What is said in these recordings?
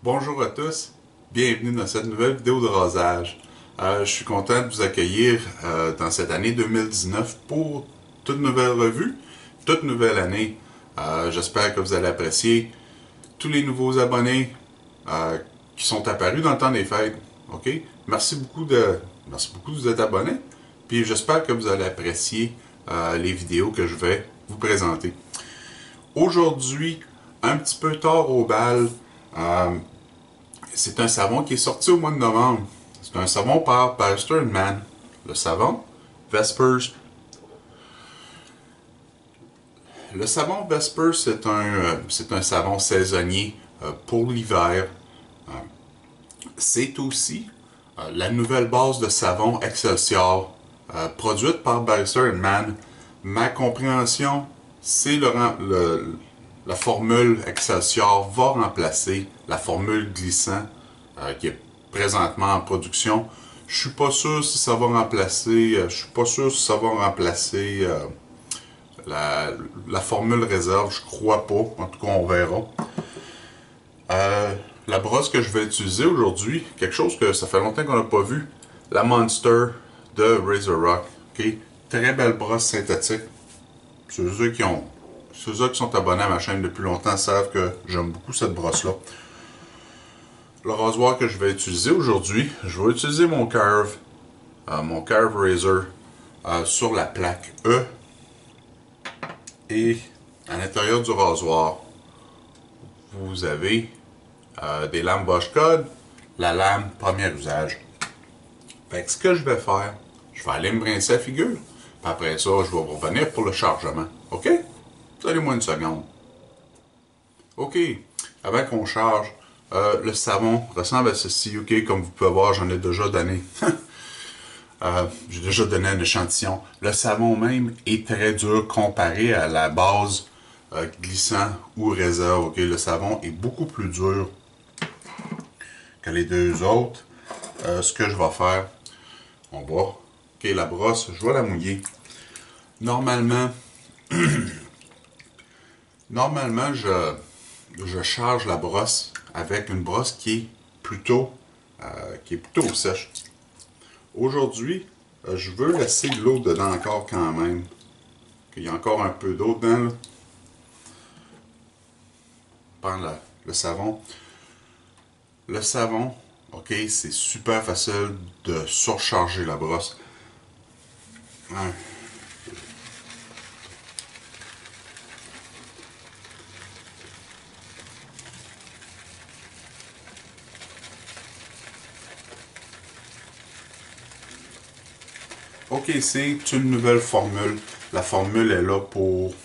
Bonjour à tous, bienvenue dans cette nouvelle vidéo de rasage. Je suis content de vous accueillir dans cette année 2019 pour toute nouvelle revue, toute nouvelle année. J'espère que vous allez apprécier tous les nouveaux abonnés qui sont apparus dans le temps des fêtes. Ok? Merci beaucoup de vous être abonnés. Puis j'espère que vous allez apprécier les vidéos que je vais vous présenter. Aujourd'hui, un petit peu tard au bal, c'est un savon qui est sorti au mois de novembre. C'est un savon par Barrister Man. Le savon Vespers. Le savon Vespers, c'est un savon saisonnier pour l'hiver. C'est aussi la nouvelle base de savon Excelsior, produite par Barrister Man. Ma compréhension, c'est la formule Excelsior va remplacer la formule glissant qui est présentement en production. Je suis pas sûr si ça va remplacer. La formule réserve. Je crois pas. En tout cas, on verra. La brosse que je vais utiliser aujourd'hui, quelque chose que ça fait longtemps qu'on n'a pas vu, la Monster de Razor Rock. Okay? Très belle brosse synthétique. Ceux qui sont abonnés à ma chaîne depuis longtemps savent que j'aime beaucoup cette brosse-là. Le rasoir que je vais utiliser aujourd'hui, je vais utiliser mon Curve Razor sur la plaque E. Et à l'intérieur du rasoir, vous avez des lames Bosch Code, la lame premier usage. Fait que ce que je vais faire, je vais aller me rincer la figure. Puis après ça, je vais revenir pour le chargement. OK? Donnez-moi une seconde. OK. Avant qu'on charge, le savon ressemble à ceci. OK? Comme vous pouvez voir, j'en ai déjà donné. J'ai déjà donné un échantillon. Le savon même est très dur comparé à la base glissant ou réserve. OK? Le savon est beaucoup plus dur que les deux autres. Ce que je vais faire, on va. OK, la brosse, je vais la mouiller. Normalement, je charge la brosse avec une brosse qui est plutôt sèche. Aujourd'hui, je veux laisser de l'eau dedans encore quand même. Il y a encore un peu d'eau dedans. Là. Prendre le savon. Le savon, ok, c'est super facile de surcharger la brosse. Ouais. Ok, c'est une nouvelle formule. La formule est là pour...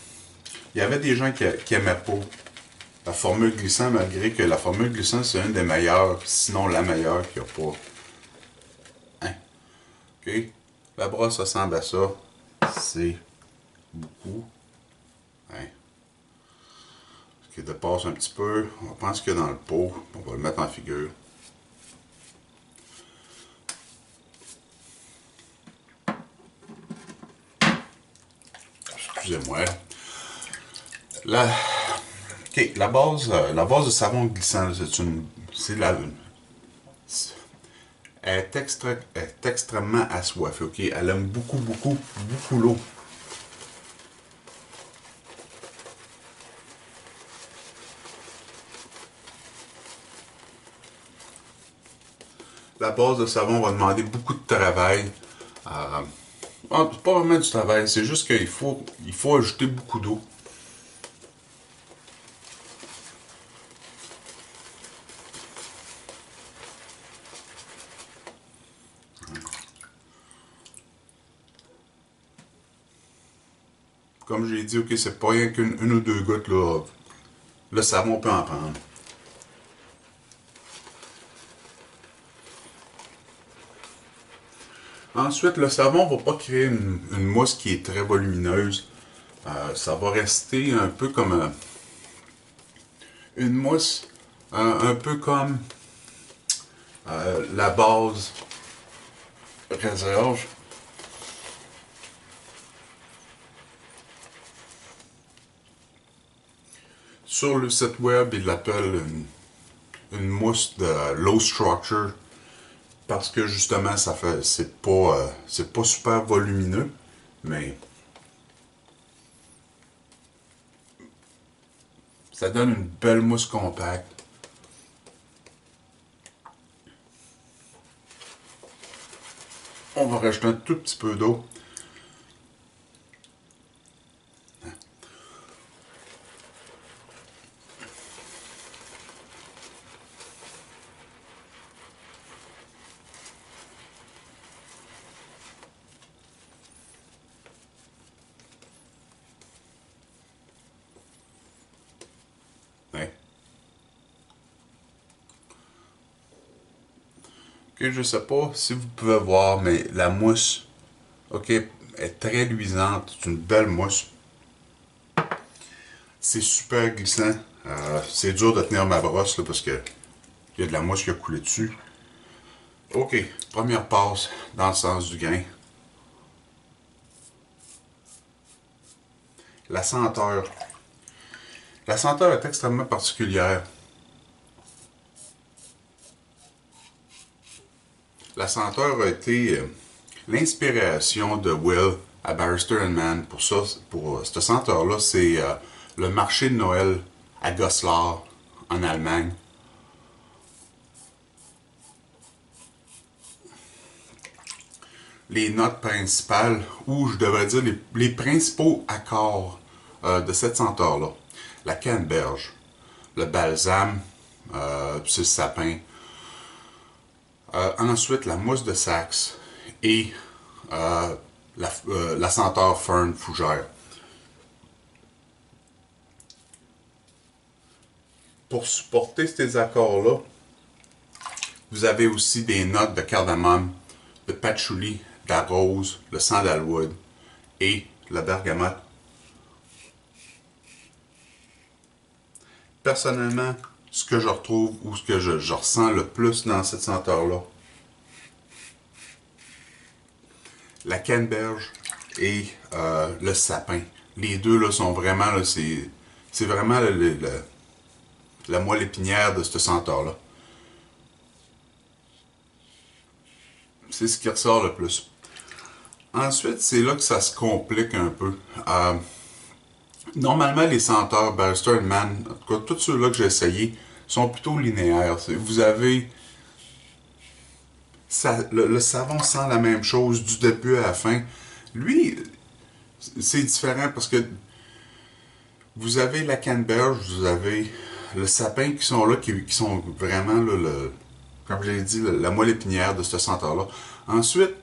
Il y avait des gens qui aimaient pas la formule glissant, malgré que la formule glissant, c'est une des meilleures, sinon la meilleure qu'il n'y a pas. Hein? Ok? La brosse ressemble à ça. C'est beaucoup. Hein? Ce qui dépasse un petit peu. On va prendre ce qu'il y a dans le pot. On va le mettre en figure. Excusez-moi. La base de savon glissant, elle est extrêmement assoiffée. Ok, elle aime beaucoup l'eau. La base de savon va demander beaucoup de travail. C'est pas vraiment du travail, c'est juste qu'il faut ajouter beaucoup d'eau. comme j'ai dit, ok, c'est pas rien qu'une ou deux gouttes, là. Le savon peut en prendre. Ensuite, le savon va pas créer une mousse qui est très volumineuse. Ça va rester un peu comme une mousse, un peu comme la base réserve. Sur le site web, ils l'appellent une mousse de low structure parce que justement, c'est pas super volumineux, mais ça donne une belle mousse compacte. On va rajouter un tout petit peu d'eau. Ouais. Ok, je sais pas si vous pouvez voir, mais la mousse, ok, est très luisante. C'est une belle mousse. C'est super glissant. C'est dur de tenir ma brosse là, parce que il y a de la mousse qui a coulé dessus. Ok, première passe dans le sens du grain. La senteur. La senteur est extrêmement particulière. La senteur a été l'inspiration de Will à Barrister Mann. Pour ça, pour cette senteur-là, c'est le marché de Noël à Goslar, en Allemagne. Les notes principales, ou je devrais dire les principaux accords de cette senteur-là. La canneberge, le balsame, c'est le sapin. Ensuite, la mousse de Saxe et la senteur fern fougère. Pour supporter ces accords-là, vous avez aussi des notes de cardamome, de patchouli, de la rose, le sandalwood et la bergamote. Personnellement, ce que je retrouve ou ce que je ressens le plus dans cette senteur-là, la canneberge et le sapin. Les deux là, sont vraiment, là, c'est vraiment la moelle épinière de cette senteur-là. C'est ce qui ressort le plus. Ensuite, c'est là que ça se complique un peu. Normalement, les senteurs Barrister Mann, en tout cas, tous ceux-là que j'ai essayés, sont plutôt linéaires. Vous avez... le savon sent la même chose du début à la fin. Lui, c'est différent parce que vous avez la canneberge, vous avez le sapin qui sont là, qui sont vraiment, là, comme j'ai dit, la moelle épinière de ce senteur-là. Ensuite,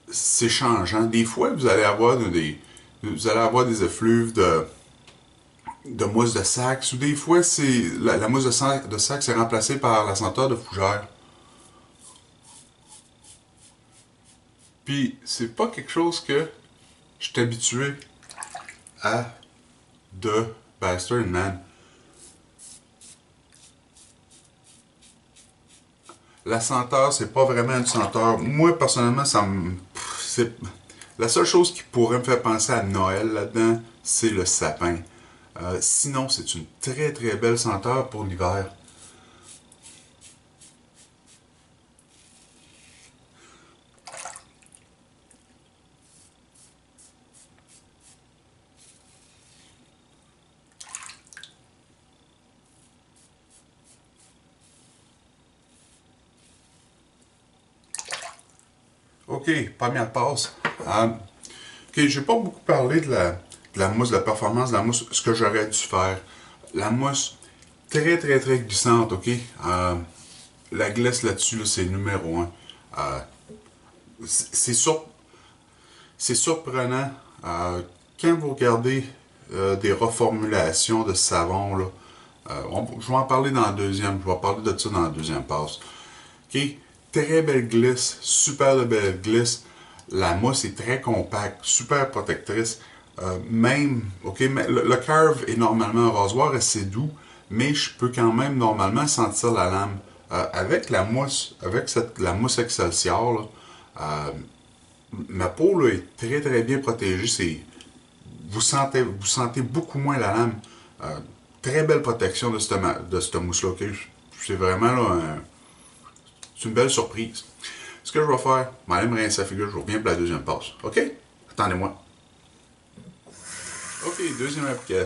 c'est changeant. Des fois, vous allez avoir des effluves de mousse de Saxe, ou des fois, c'est la mousse de Saxe est remplacée par la senteur de fougère. Puis, c'est pas quelque chose que je suis habitué à de Barrister Mann. La senteur, c'est pas vraiment une senteur. Moi, personnellement, ça me. La seule chose qui pourrait me faire penser à Noël là-dedans, c'est le sapin. Sinon, c'est une très très belle senteur pour l'hiver. Ok, première passe. Ok, j'ai pas beaucoup parlé de la mousse, de la performance de la mousse, ce que j'aurais dû faire. La mousse, très très très glissante, ok? La glace là-dessus, là, c'est numéro un. C'est sur, c'est surprenant quand vous regardez des reformulations de savon, là, je vais en parler dans la deuxième, je vais parler de ça dans la deuxième passe. Ok, très belle glisse, super de belle glisse. La mousse est très compacte, super protectrice. Même, ok, le curve est normalement un rasoir assez doux, mais je peux quand même normalement sentir la lame. Avec la mousse, la mousse Excelsior, là, ma peau là, est très très bien protégée. Vous sentez beaucoup moins la lame. Très belle protection de cette mousse-là. Okay? C'est vraiment là, c'est une belle surprise. Ce que je vais faire, je vais aller me rincer la figure, je reviens pour la deuxième passe. OK? Attendez-moi. OK, deuxième application.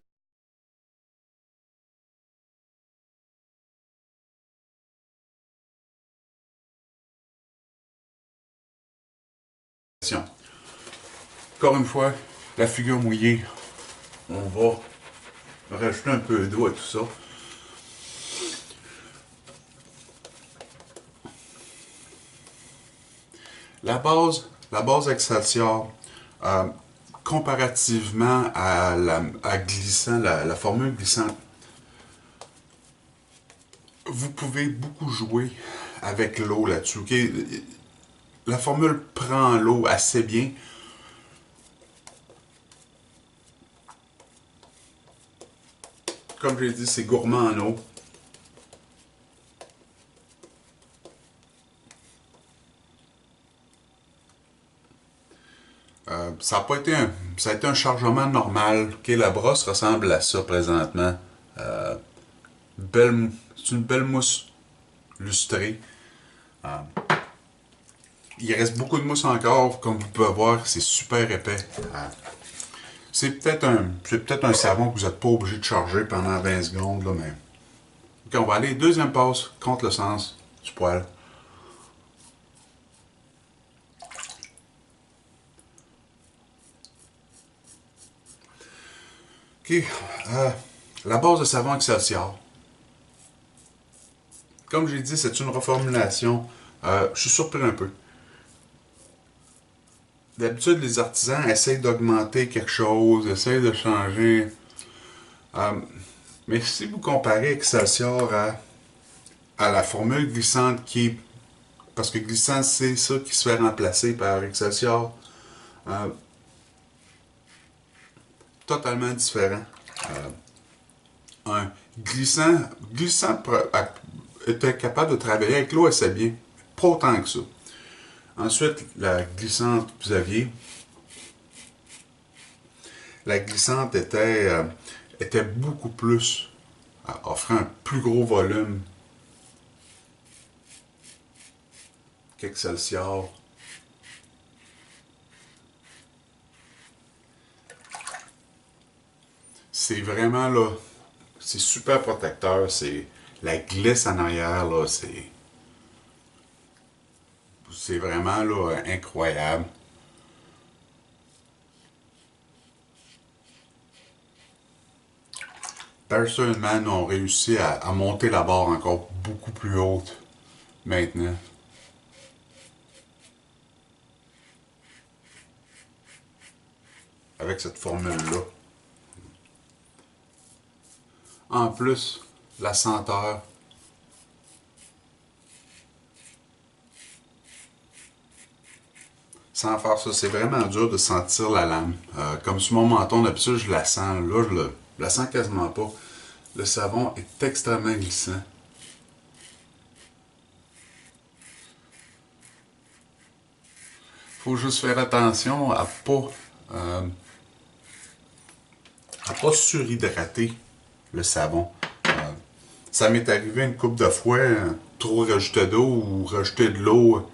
Encore une fois, la figure mouillée, on va rajouter un peu d'eau à tout ça. La base Excelsior, euh, comparativement à glissant, la formule glissante, vous pouvez beaucoup jouer avec l'eau là-dessus. Okay? La formule prend l'eau assez bien. Comme je l'ai dit, c'est gourmand en eau. Ça a pas été ça a été un chargement normal. Okay, la brosse ressemble à ça présentement. C'est une belle mousse lustrée. Euh, il reste beaucoup de mousse encore, comme vous pouvez voir, c'est super épais. C'est peut-être un savon que vous n'êtes pas obligé de charger pendant 20 secondes, là, mais. Ok, on va aller deuxième passe contre le sens du poil. Ok, la base de savon Excelsior. Comme j'ai dit, c'est une reformulation. Je suis surpris un peu. D'habitude, les artisans essayent d'augmenter quelque chose, essayent de changer. Euh, mais si vous comparez Excelsior à la formule glissante qui est. Parce que glissant, c'est ça qui se fait remplacer par Excelsior. Euh, Totalement différent. Un glissant était capable de travailler avec l'eau assez bien. Pas autant que ça. Ensuite, la glissante était beaucoup plus, offrant un plus gros volume qu'Excelsior. C'est vraiment là, c'est super protecteur. C'est la glisse en arrière là, c'est vraiment là incroyable. Personnellement, on a réussi à monter la barre encore beaucoup plus haute maintenant avec cette formule-là. En plus, la senteur. Sans faire ça, c'est vraiment dur de sentir la lame. Comme sur mon menton, d'habitude, je la sens. Là, je la sens quasiment pas. Le savon est extrêmement glissant. Faut juste faire attention euh, à pas surhydrater le savon. Euh, Ça m'est arrivé une couple de fois, trop rajouter d'eau ou rajouter de l'eau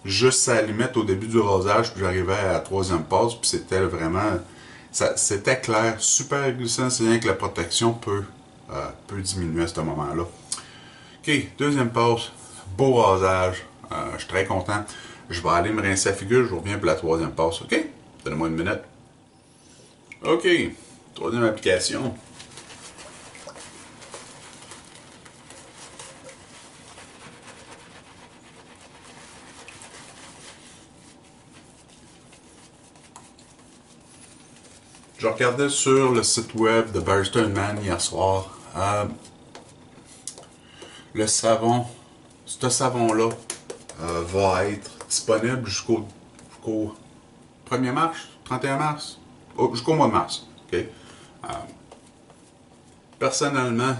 juste à la limite au début du rasage, puis j'arrivais à la troisième passe, puis c'était vraiment. C'était clair, super glissant, c'est bien que la protection peut diminuer à ce moment-là. Ok, deuxième passe, beau rasage, je suis très content. Je vais aller me rincer la figure, je reviens pour la troisième passe, ok? Donnez-moi une minute. Ok, troisième application. Je regardais sur le site web de Barista Man hier soir. Le savon, ce savon-là, va être disponible jusqu'au 1er mars, 31 mars, jusqu'au mois de mars. Okay? Personnellement,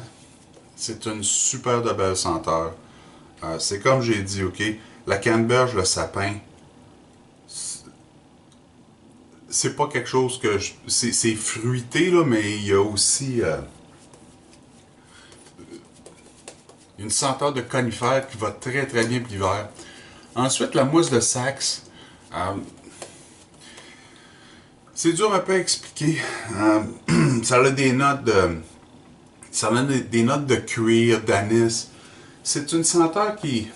c'est une super de belle senteur. C'est comme j'ai dit, ok, la canneberge, le sapin, c'est pas quelque chose que c'est fruité là, mais il y a aussi une senteur de conifère qui va très très bien pour l'hiver. Ensuite, la mousse de Saxe. C'est dur un peu à expliquer. Ça a des notes de. Ça a des notes de cuir, d'anis. C'est une senteur qui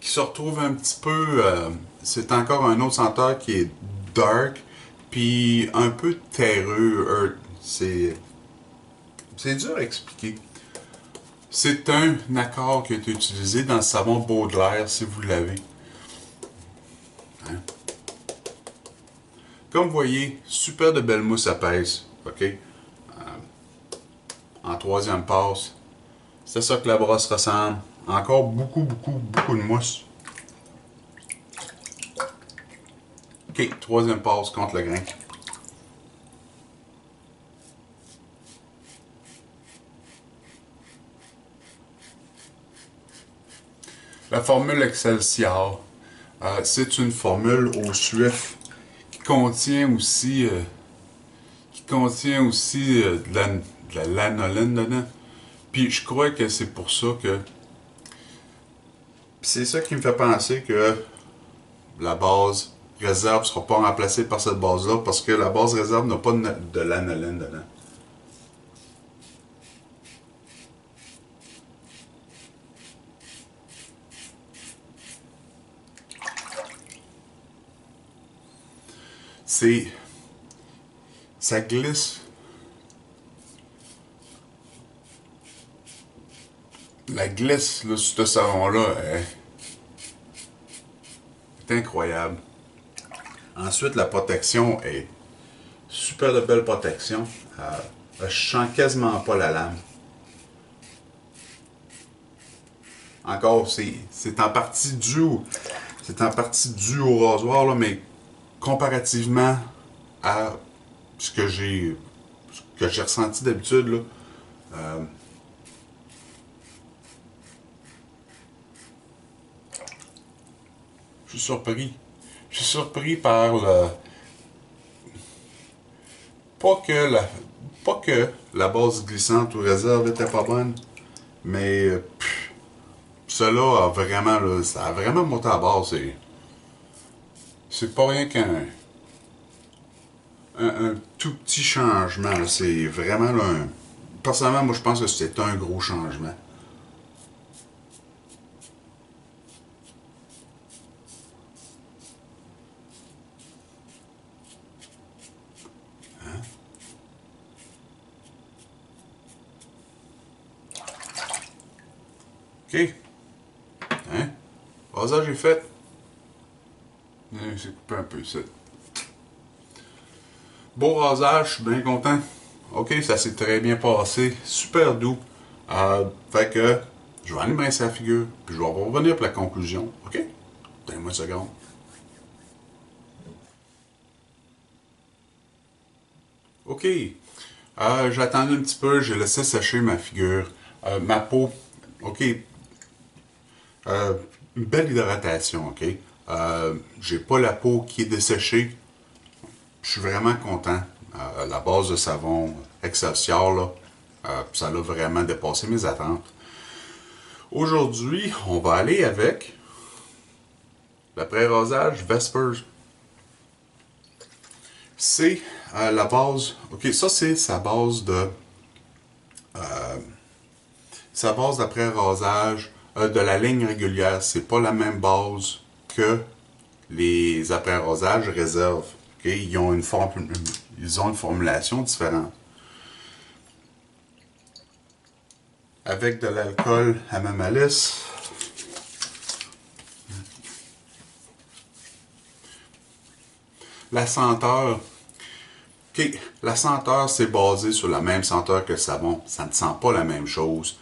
se retrouve un petit peu. C'est encore un autre senteur qui est dark, puis un peu terreux. C'est dur à expliquer. C'est un accord qui a été utilisé dans le savon Baudelaire, si vous l'avez. Hein? Comme vous voyez, super de belle mousse à pèse. OK? En troisième passe. C'est ça que la brosse ressemble. Encore beaucoup de mousse. OK, troisième passe contre le grain. La formule Excelsior, c'est une formule au suif qui contient aussi, de la lanoline dedans. Puis je crois que c'est pour ça que. C'est ça qui me fait penser que la base réserve ne sera pas remplacée par cette base-là parce que la base réserve n'a pas de lanoline dedans. Ça glisse. La glisse là, sur ce savon-là est incroyable. Ensuite, la protection est super de belle protection. Je sens quasiment pas la lame. Encore, c'est en partie dû au rasoir, là, mais comparativement à ce que j'ai ressenti d'habitude, là, je suis surpris. Je suis surpris par le. Pas que la base glissante ou réserve était pas bonne, mais cela a vraiment, là, ça a vraiment monté à base. C'est pas rien qu'un un tout petit changement. C'est vraiment là, personnellement, moi je pense que c'est un gros changement. OK. Hein? Rasage est fait. C'est coupé un peu ça. Beau rasage, je suis bien content. OK, ça s'est très bien passé. Super doux. Fait que je vais aller me rincer la figure. Puis je vais revenir pour la conclusion. OK? Donnez-moi une seconde. OK. J'ai attendu un petit peu. J'ai laissé sécher ma figure. Ma peau. OK. Une belle hydratation, OK? J'ai pas la peau qui est desséchée. Je suis vraiment content. La base de savon Excelsior, là, ça a vraiment dépassé mes attentes. Aujourd'hui, on va aller avec l'après-rasage Vespers. C'est la base. OK, ça c'est sa base de. Sa base d'après-rasage de la ligne régulière. C'est pas la même base que les après-rasages réserve. Okay? Ils ont une formulation différente. Avec de l'alcool à ma malice. La senteur. OK, la senteur, c'est basé sur la même senteur que le savon. Ça ne sent pas la même chose.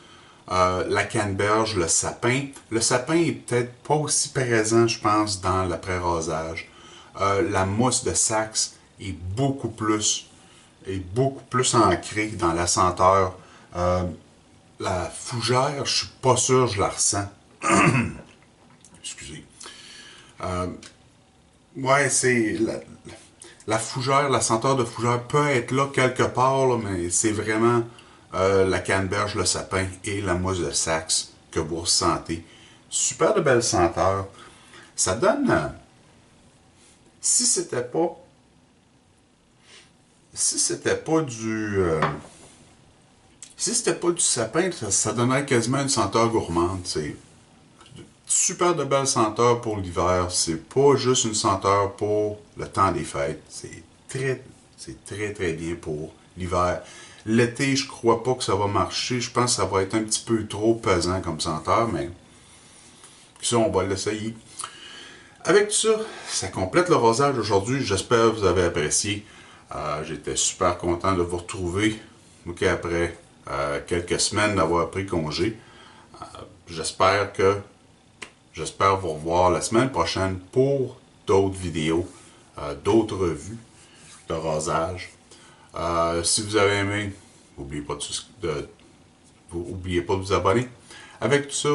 La canneberge, le sapin est peut-être pas aussi présent, je pense, dans l'après-rasage. La mousse de Saxe est beaucoup plus ancrée dans la senteur. La fougère, je suis pas sûr, je la ressens. Excusez. Ouais, c'est la fougère, la senteur de fougère peut être là quelque part, là, mais c'est vraiment la canneberge, le sapin et la mousse de Saxe que vous ressentez. Super de belles senteurs. Ça donne. Si c'était pas. Si c'était pas du. Si c'était pas du sapin, ça donnerait quasiment une senteur gourmande. C'est super de belles senteurs pour l'hiver. C'est pas juste une senteur pour le temps des fêtes. C'est très bien pour l'hiver. L'été, je crois pas que ça va marcher. Je pense que ça va être un petit peu trop pesant comme senteur, mais ça, on va l'essayer. Avec tout ça, ça complète le rosage aujourd'hui. J'espère que vous avez apprécié. J'étais super content de vous retrouver. Ok, après quelques semaines d'avoir pris congé. J'espère que J'espère vous revoir la semaine prochaine pour d'autres vidéos, d'autres revues de rasage. Si vous avez aimé, n'oubliez pas de vous abonner. Avec tout ça,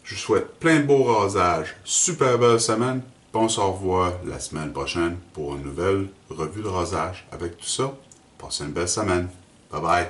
je vous souhaite plein de beaux rasages, super belle semaine. On se revoit la semaine prochaine pour une nouvelle revue de rasage. Avec tout ça, passez une belle semaine. Bye bye.